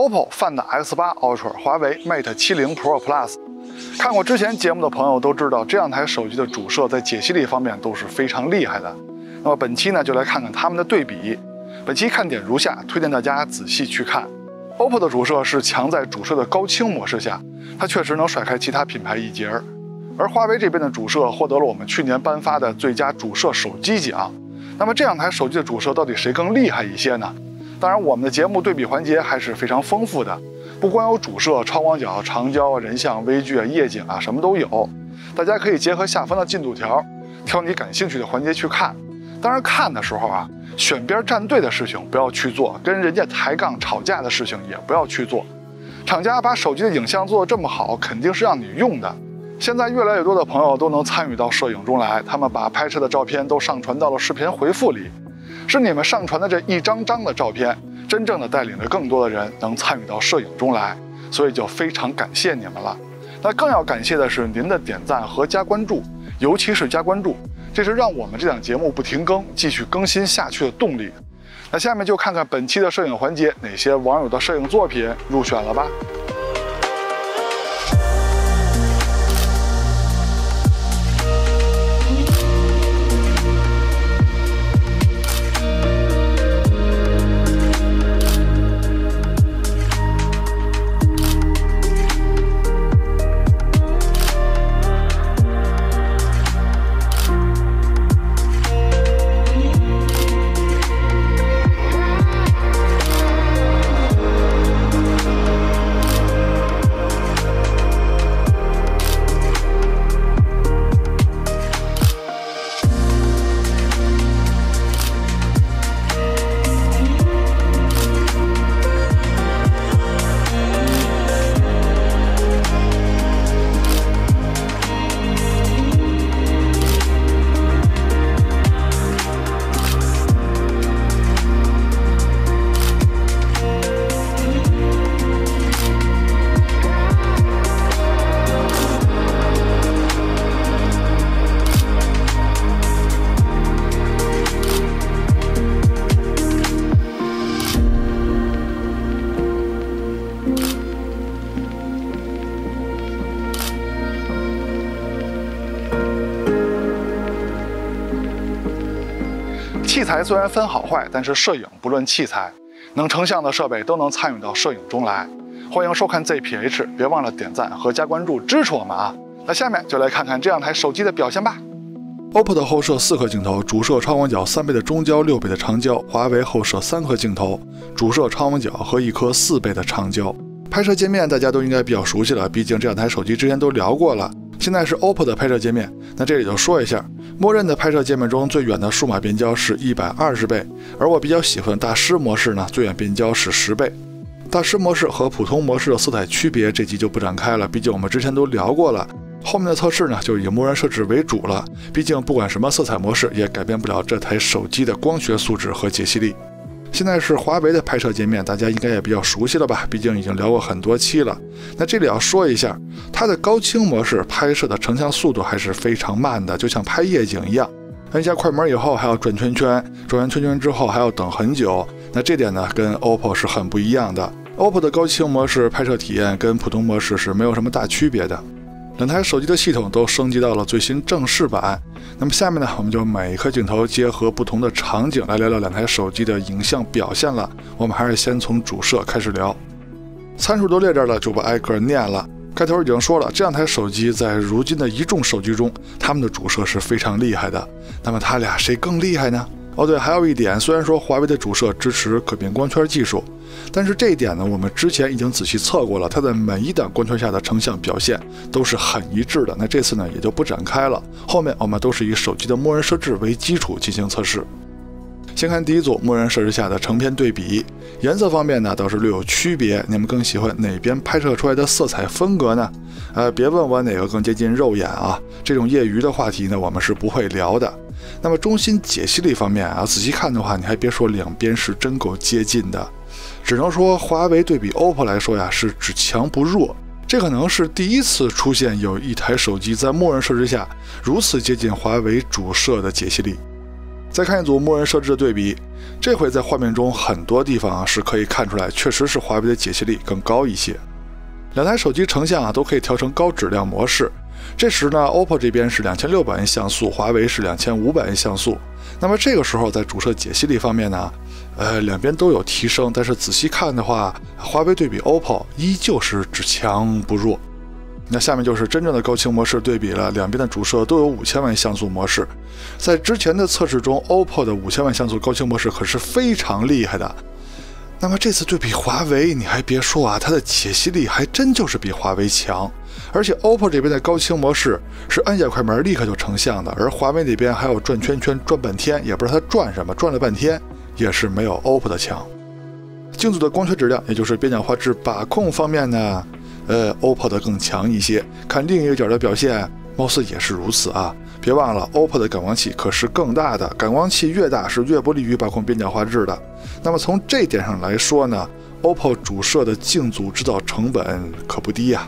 OPPO Find X8 Ultra、华为 Mate 70 Pro Plus。看过之前节目的朋友都知道，这两台手机的主摄在解析力方面都是非常厉害的。那么本期呢，就来看看它们的对比。本期看点如下，推荐大家仔细去看。OPPO 的主摄是强在主摄的高清模式下，它确实能甩开其他品牌一截。而华为这边的主摄获得了我们去年颁发的最佳主摄手机奖。那么这两台手机的主摄到底谁更厉害一些呢？当然，我们的节目对比环节还是非常丰富的，不光有主摄、超广角、长焦、人像、微距、夜景啊，什么都有。大家可以结合下方的进度条，挑你感兴趣的环节去看。当然，看的时候啊，选边站队的事情不要去做，跟人家抬杠吵架的事情也不要去做。厂家把手机的影像做得这么好，肯定是让你用的。现在越来越多的朋友都能参与到摄影中来，他们把拍摄的照片都上传到了视频回复里。是你们上传的这一张张的照片，真正的带领着更多的人能参与到摄影中来，所以就非常感谢你们了。那更要感谢的是您的点赞和加关注，尤其是加关注，这是让我们这档节目不停更、继续更新下去的动力。那下面就看看本期的摄影环节，哪些网友的摄影作品入选了吧。器材虽然分好坏，但是摄影不论器材，能成像的设备都能参与到摄影中来。欢迎收看 ZPH， 别忘了点赞和加关注支持我们啊！那下面就来看看这两台手机的表现吧。OPPO 的后摄4颗镜头，主摄超广角3倍的中焦6倍的长焦；华为后摄3颗镜头，主摄超广角和1颗4倍的长焦。拍摄界面大家都应该比较熟悉了，毕竟这两台手机之前都聊过了。现在是 OPPO 的拍摄界面，那这里就说一下，默认的拍摄界面中最远的数码变焦是120倍，而我比较喜欢大师模式呢，最远变焦是10倍。大师模式和普通模式的色彩区别，这集就不展开了，毕竟我们之前都聊过了。后面的测试呢，就以默认设置为主了，毕竟不管什么色彩模式，也改变不了这台手机的光学素质和解析力。现在是华为的拍摄界面，大家应该也比较熟悉了吧？毕竟已经聊过很多期了。那这里要说一下，它的高清模式拍摄的成像速度还是非常慢的，就像拍夜景一样。按下快门以后还要转圈圈，转完圈圈之后还要等很久。那这点呢，跟 OPPO 是很不一样的。OPPO 的高清模式拍摄体验跟普通模式是没有什么大区别的。两台手机的系统都升级到了最新正式版。那么下面呢，我们就每一颗镜头结合不同的场景来聊聊两台手机的影像表现了。我们还是先从主摄开始聊，参数都列这儿了，就不挨个念了。开头已经说了，这两台手机在如今的一众手机中，它们的主摄是非常厉害的。那么它俩谁更厉害呢？哦对，还有一点，虽然说华为的主摄支持可变光圈技术，但是这一点呢，我们之前已经仔细测过了，它在每一档光圈下的成像表现都是很一致的。那这次呢，也就不展开了。后面我们都是以手机的默认设置为基础进行测试。先看第一组默认设置下的成片对比，颜色方面呢倒是略有区别。你们更喜欢哪边拍摄出来的色彩风格呢？别问我哪个更接近肉眼啊，这种业余的话题呢，我们是不会聊的。那么中心解析力方面啊，仔细看的话，你还别说，两边是真够接近的。只能说华为对比 OPPO 来说呀，是只强不弱。这可能是第一次出现有一台手机在默认设置下如此接近华为主摄的解析力。再看一组默认设置的对比，这回在画面中很多地方是可以看出来，确实是华为的解析力更高一些。两台手机成像都可以调成高质量模式。这时呢 ，OPPO 这边是2600像素，华为是2500像素。那么这个时候在主摄解析力方面呢，两边都有提升，但是仔细看的话，华为对比 OPPO 依旧是只强不弱。那下面就是真正的高清模式对比了，两边的主摄都有5000万像素模式。在之前的测试中 ，OPPO 的5000万像素高清模式可是非常厉害的。那么这次对比华为，你还别说啊，它的解析力还真就是比华为强。而且 OPPO 这边的高清模式是按下快门立刻就成像的，而华为那边还有转圈圈转半天，也不知道它转什么，转了半天也是没有 OPPO 的强。镜组的光学质量，也就是边角画质把控方面呢，OPPO 的更强一些。看另一个角的表现，貌似也是如此啊。别忘了 OPPO 的感光器可是更大的，感光器越大是越不利于把控边角画质的。那么从这点上来说呢 ，OPPO 主摄的镜组制造成本可不低呀。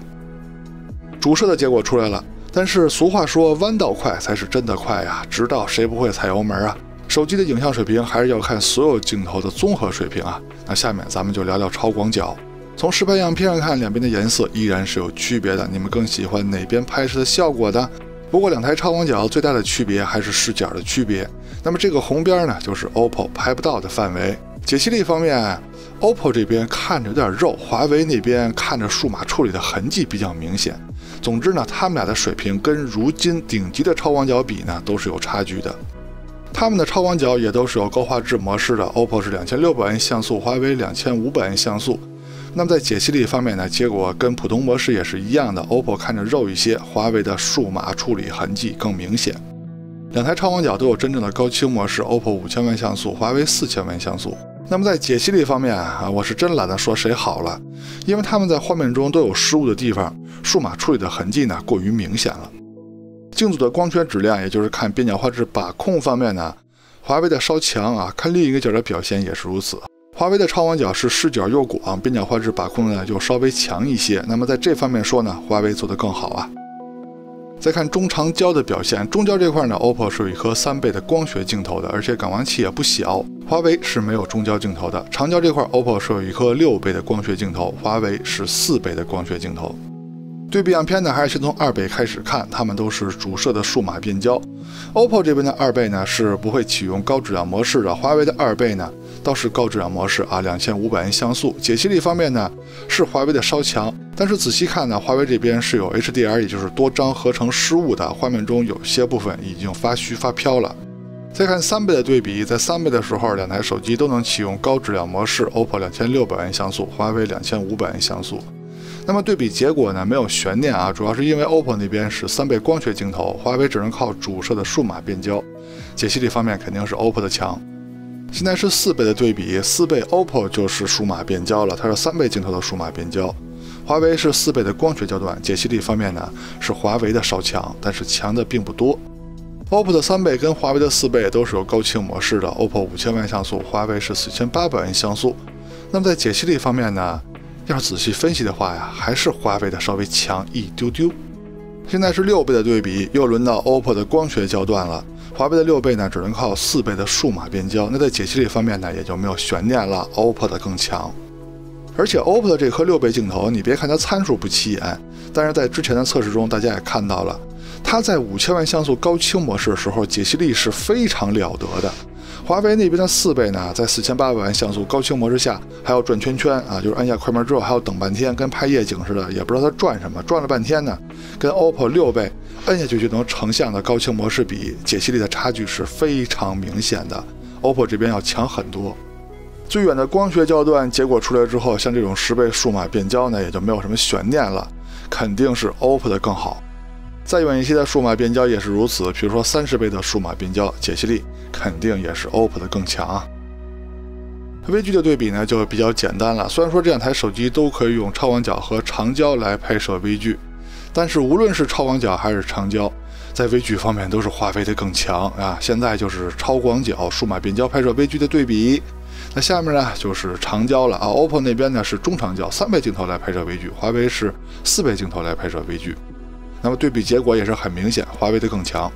主摄的结果出来了，但是俗话说弯道快才是真的快呀，直到谁不会踩油门啊？手机的影像水平还是要看所有镜头的综合水平啊。那下面咱们就聊聊超广角。从实拍样片上看，两边的颜色依然是有区别的，你们更喜欢哪边拍摄的效果的？不过两台超广角最大的区别还是视角的区别。那么这个红边呢，就是 OPPO 拍不到的范围。解析力方面 ，OPPO 这边看着有点肉，华为那边看着数码处理的痕迹比较明显。总之呢，他们俩的水平跟如今顶级的超广角比呢，都是有差距的。他们的超广角也都是有高画质模式的 ，OPPO 是2600万像素，华为2500万像素。那么在解析力方面呢，结果跟普通模式也是一样的 ，OPPO 看着肉一些，华为的数码处理痕迹更明显。两台超广角都有真正的高清模式 ，OPPO 5000万像素，华为4000万像素。那么在解析力方面啊，我是真懒得说谁好了，因为他们在画面中都有失误的地方，数码处理的痕迹呢过于明显了。镜组的光圈质量，也就是看边角画质把控方面呢，华为的稍强啊，看另一个角的表现也是如此。华为的超广角是视角又广，边角画质把控呢就稍微强一些。那么在这方面说呢，华为做得更好啊。再看中长焦的表现，中焦这块呢 ，OPPO 是有一颗3倍的光学镜头的，而且感光器也不小。华为是没有中焦镜头的。长焦这块 ，OPPO 是有一颗6倍的光学镜头，华为是4倍的光学镜头。对比样片呢，还是先从2倍开始看，它们都是主摄的数码变焦。OPPO 这边的2倍呢是不会启用高质量模式的，华为的2倍呢倒是高质量模式啊，2500万像素。解析力方面呢是华为的稍强，但是仔细看呢，华为这边是有 HDR， 也就是多张合成失误的，画面中有些部分已经发虚发飘了。再看3倍的对比，在3倍的时候，两台手机都能启用高质量模式 ，OPPO 2600万像素，华为2500万像素。那么对比结果呢，没有悬念啊，主要是因为 OPPO 那边是3倍光学镜头，华为只能靠主摄的数码变焦，解析力方面肯定是 OPPO 的强。现在是4倍的对比，4倍 OPPO 就是数码变焦了，它是3倍镜头的数码变焦，华为是4倍的光学焦段，解析力方面呢是华为的稍强，但是强的并不多。OPPO 的3倍跟华为的4倍都是有高清模式的 ，OPPO 5000万像素，华为是4800万像素。那么在解析力方面呢？要是仔细分析的话呀，还是华为的稍微强一丢丢。现在是6倍的对比，又轮到 OPPO 的光学焦段了。华为的6倍呢，只能靠4倍的数码变焦。那在解析力方面呢，也就没有悬念了 ，OPPO 的更强。而且 OPPO 的这颗6倍镜头，你别看它参数不起眼，但是在之前的测试中，大家也看到了，它在5000万像素高清模式的时候，解析力是非常了得的。华为那边的4倍呢，在4800万像素高清模式下，还要转圈圈啊，就是按下快门之后还要等半天，跟拍夜景似的，也不知道它转什么，转了半天呢，跟 OPPO 6倍摁下去就能成像的高清模式比，解析力的差距是非常明显的 ，OPPO 这边要强很多。最远的光学焦段结果出来之后，像这种10倍数码变焦呢，也就没有什么悬念了，肯定是 OPPO 的更好。再远一些的数码变焦也是如此，比如说30倍的数码变焦，解析力肯定也是 OPPO 的更强啊。微距的对比呢就比较简单了，虽然说这两台手机都可以用超广角和长焦来拍摄微距，但是无论是超广角还是长焦，在微距方面都是华为的更强啊。现在就是超广角数码变焦拍摄微距的对比，那下面呢就是长焦了啊。OPPO 那边呢是中长焦3倍镜头来拍摄微距，华为是4倍镜头来拍摄微距。那么对比结果也是很明显，华为的更强。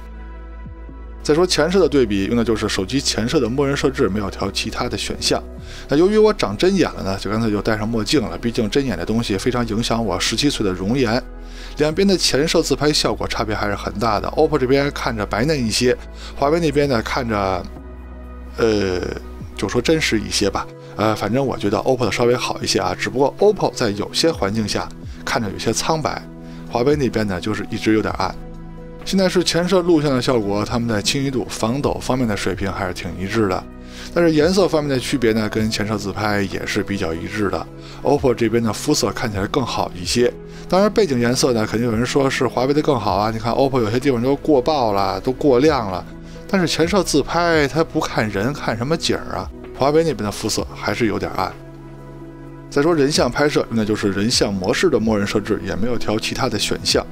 再说前摄的对比，用的就是手机前摄的默认设置，没有调其他的选项。那由于我长针眼了呢，就干脆就戴上墨镜了，毕竟针眼这东西非常影响我17岁的容颜。两边的前摄自拍效果差别还是很大的 ，OPPO 这边看着白嫩一些，华为那边呢看着，就说真实一些吧。反正我觉得 OPPO 的稍微好一些啊，只不过 OPPO 在有些环境下看着有些苍白，华为那边呢就是一直有点暗。现在是前摄录像的效果，他们在清晰度、防抖方面的水平还是挺一致的，但是颜色方面的区别呢，跟前摄自拍也是比较一致的。OPPO 这边的肤色看起来更好一些，当然背景颜色呢，肯定有人说是华为的更好啊。你看 OPPO 有些地方都过曝了，都过亮了，但是前摄自拍它不看人，看什么景啊？华为那边的肤色还是有点暗。再说人像拍摄，用的就是人像模式的默认设置，也没有调其他的选项。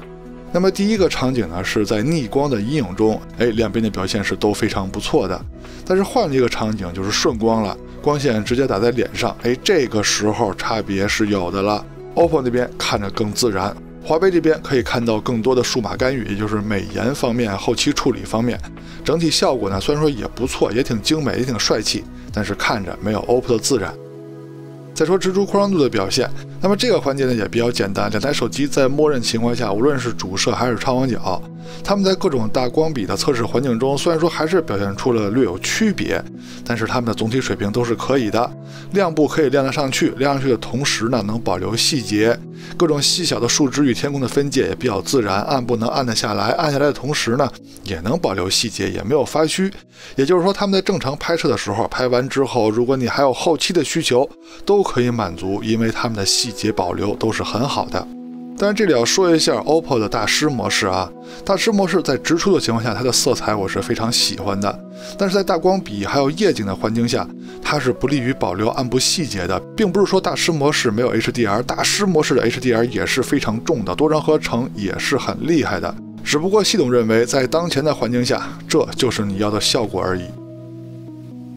那么第一个场景呢，是在逆光的阴影中，两边的表现是都非常不错的。但是换了一个场景，就是顺光了，光线直接打在脸上，这个时候差别是有的了。OPPO 那边看着更自然，华为这边可以看到更多的数码干预，也就是美颜方面、后期处理方面，整体效果呢虽然说也不错，也挺精美，也挺帅气，但是看着没有 OPPO 的自然。再说直出扩张度的表现，那么这个环节呢也比较简单，两台手机在默认情况下，无论是主摄还是超广角，它们在各种大光比的测试环境中，虽然说还是表现出了略有区别，但是它们的总体水平都是可以的。亮部可以亮得上去，亮上去的同时呢，能保留细节，各种细小的树枝与天空的分界也比较自然，暗部能暗得下来，暗下来的同时呢，也能保留细节，也没有发虚。也就是说，他们在正常拍摄的时候，拍完之后，如果你还有后期的需求，都可以满足，因为他们的细节保留都是很好的。当然这里要说一下 OPPO 的大师模式啊，大师模式在直出的情况下，它的色彩我是非常喜欢的，但是在大光比还有夜景的环境下，它是不利于保留暗部细节的，并不是说大师模式没有 HDR， 大师模式的 HDR 也是非常重的，多张合成也是很厉害的，只不过系统认为在当前的环境下，这就是你要的效果而已。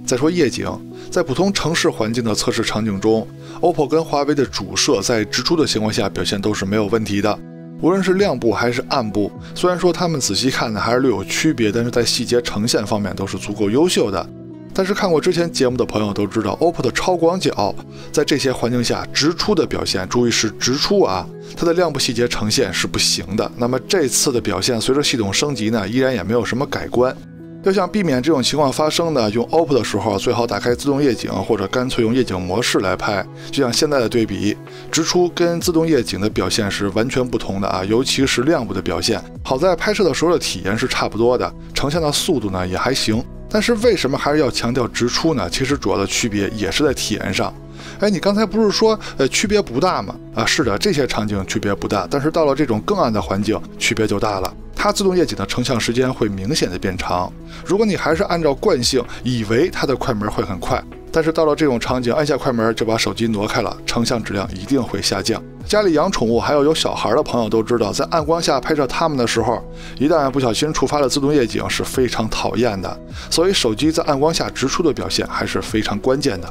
再说夜景，在普通城市环境的测试场景中， OPPO 跟华为的主摄在直出的情况下表现都是没有问题的，无论是亮部还是暗部，虽然说他们仔细看呢还是略有区别，但是在细节呈现方面都是足够优秀的。但是看过之前节目的朋友都知道， OPPO 的超广角在这些环境下直出的表现，注意是直出啊，它的亮部细节呈现是不行的。那么这次的表现随着系统升级呢，依然也没有什么改观。要想避免这种情况发生呢，用 OPPO 的时候最好打开自动夜景，或者干脆用夜景模式来拍。就像现在的对比，直出跟自动夜景的表现是完全不同的啊，尤其是亮部的表现。好在拍摄的时候的体验是差不多的，呈现的速度呢也还行。但是为什么还是要强调直出呢？其实主要的区别也是在体验上。你刚才不是说区别不大吗？是的，这些场景区别不大，但是到了这种更暗的环境，区别就大了。它自动夜景的成像时间会明显的变长。如果你还是按照惯性，以为它的快门会很快，但是到了这种场景，按下快门就把手机挪开了，成像质量一定会下降。家里养宠物还有小孩的朋友都知道，在暗光下拍摄它们的时候，一旦不小心触发了自动夜景是非常讨厌的。所以手机在暗光下直出的表现还是非常关键的。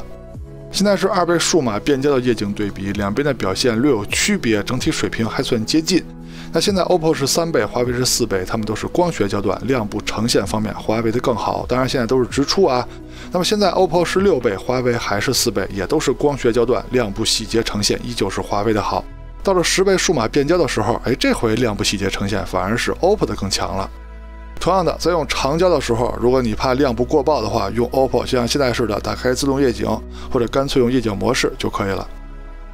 现在是2倍数码变焦的夜景对比，两边的表现略有区别，整体水平还算接近。那现在 OPPO 是3倍，华为是4倍，它们都是光学焦段，亮部呈现方面华为的更好，当然现在都是直出啊。那么现在 OPPO 是6倍，华为还是4倍，也都是光学焦段，亮部细节呈现依旧是华为的好。到了10倍数码变焦的时候，这回亮部细节呈现反而是 OPPO 的更强了。同样的，在用长焦的时候，如果你怕亮部过曝的话，用 OPPO 就像现在似的打开自动夜景，或者干脆用夜景模式就可以了。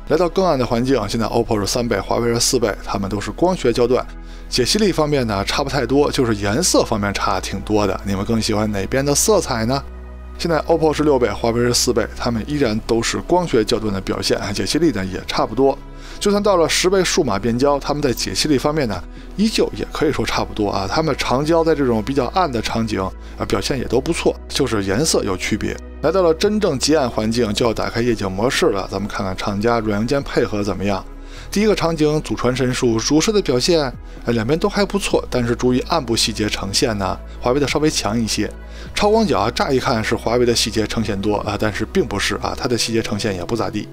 来到更暗的环境，现在 OPPO 是3倍，华为是4倍，它们都是光学焦段。解析力方面呢差不太多，就是颜色方面差挺多的。你们更喜欢哪边的色彩呢？现在 OPPO 是6倍，华为是4倍，它们依然都是光学焦段的表现，解析力呢也差不多。就算到了10倍数码变焦，它们在解析力方面呢，依旧也可以说差不多啊。它们长焦在这种比较暗的场景表现也都不错，就是颜色有区别。来到了真正极暗环境，就要打开夜景模式了。咱们看看厂家软硬件配合怎么样。第一个场景祖传神术，主摄的表现两边都还不错，但是注意暗部细节呈现呢，华为的稍微强一些。超广角乍一看是华为的细节呈现多但是并不是它的细节呈现也不咋地。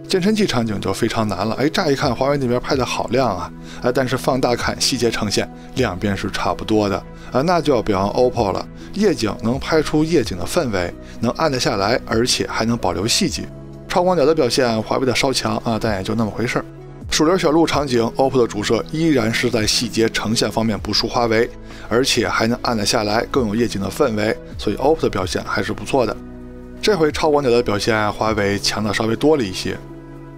健身器场景就非常难了，乍一看华为那边拍的好亮啊，但是放大看细节呈现，两边是差不多的那就要表扬 OPPO 了。夜景能拍出夜景的氛围，能按得下来，而且还能保留细节。超广角的表现，华为的稍强但也就那么回事。鼠流小路场景 ，OPPO 的主摄依然是在细节呈现方面不输华为，而且还能按得下来，更有夜景的氛围，所以 OPPO 的表现还是不错的。这回超广角的表现，华为强的稍微多了一些。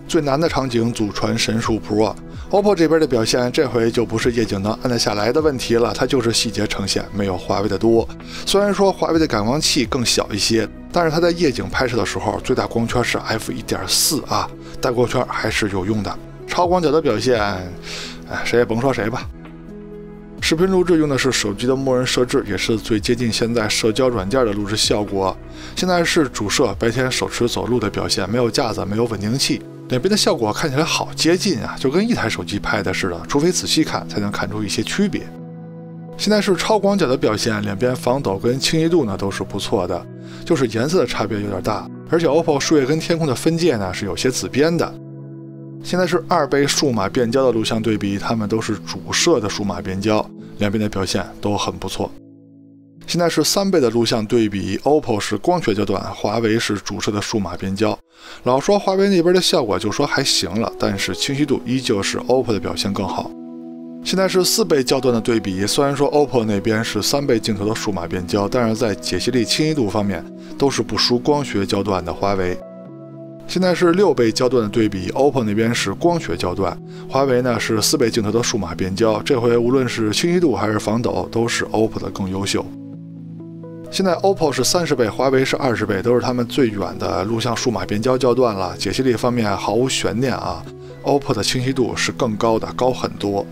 最难的场景祖传神树 Pro，OPPO 这边的表现这回就不是夜景能按得下来的问题了，它就是细节呈现没有华为的多。虽然说华为的感光器更小一些，但是它在夜景拍摄的时候，最大光圈是 f1.4大光圈还是有用的。超广角的表现，谁也甭说谁吧。视频录制用的是手机的默认设置，也是最接近现在社交软件的录制效果。现在是主摄白天手持走路的表现，没有架子，没有稳定器，两边的效果看起来好接近就跟一台手机拍的似的，除非仔细看才能看出一些区别。现在是超广角的表现，两边防抖跟清晰度呢都是不错的，就是颜色的差别有点大，而且 OPPO 树叶跟天空的分界呢是有些紫边的。现在是2倍数码变焦的录像对比，它们都是主摄的数码变焦，两边的表现都很不错。现在是3倍的录像对比 ，OPPO 是光学焦段，华为是主摄的数码变焦。老说华为那边的效果就说还行了，但是清晰度依旧是 OPPO 的表现更好。现在是4倍焦段的对比，虽然说 OPPO 那边是3倍镜头的数码变焦，但是在解析力、清晰度方面都是不输光学焦段的华为。现在是6倍焦段的对比 ，OPPO 那边是光学焦段，华为呢是4倍镜头的数码变焦。这回无论是清晰度还是防抖，都是 OPPO 的更优秀。现在 OPPO 是30倍，华为是20倍，都是他们最远的录像数码变焦焦段了。解析力方面毫无悬念，OPPO 的清晰度是更高的，高很多。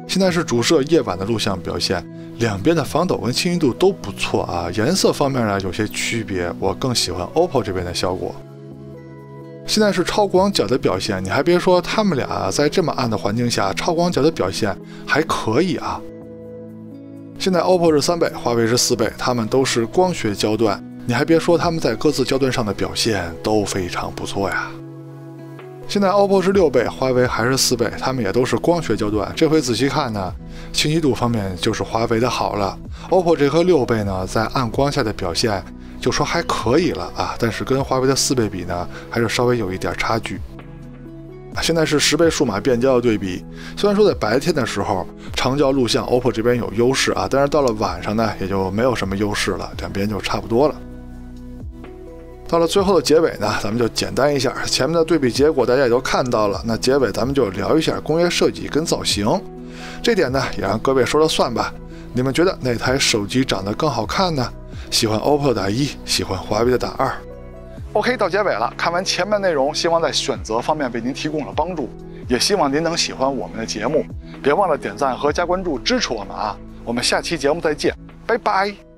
现在是主摄夜晚的录像表现，两边的防抖跟清晰度都不错颜色方面呢有些区别，我更喜欢 OPPO 这边的效果。现在是超广角的表现，你还别说，他们俩在这么暗的环境下，超广角的表现还可以现在 OPPO 是3倍，华为是4倍，他们都是光学焦段，你还别说，他们在各自焦段上的表现都非常不错呀。现在 OPPO 是6倍，华为还是4倍，他们也都是光学焦段。这回仔细看呢，清晰度方面就是华为的好了。OPPO 这颗6倍呢，在暗光下的表现就说还可以了但是跟华为的4倍比呢，还是稍微有一点差距。现在是10倍数码变焦的对比，虽然说在白天的时候长焦录像 OPPO 这边有优势但是到了晚上呢，也就没有什么优势了，两边就差不多了。到了最后的结尾呢，咱们就简单一下，前面的对比结果大家也都看到了，那结尾咱们就聊一下工业设计跟造型，这点呢也让各位说了算吧。你们觉得哪台手机长得更好看呢？喜欢 OPPO 打1，喜欢华为的打2。OK， 到结尾了，看完前面内容，希望在选择方面为您提供了帮助，也希望您能喜欢我们的节目，别忘了点赞和加关注支持我们我们下期节目再见，拜拜。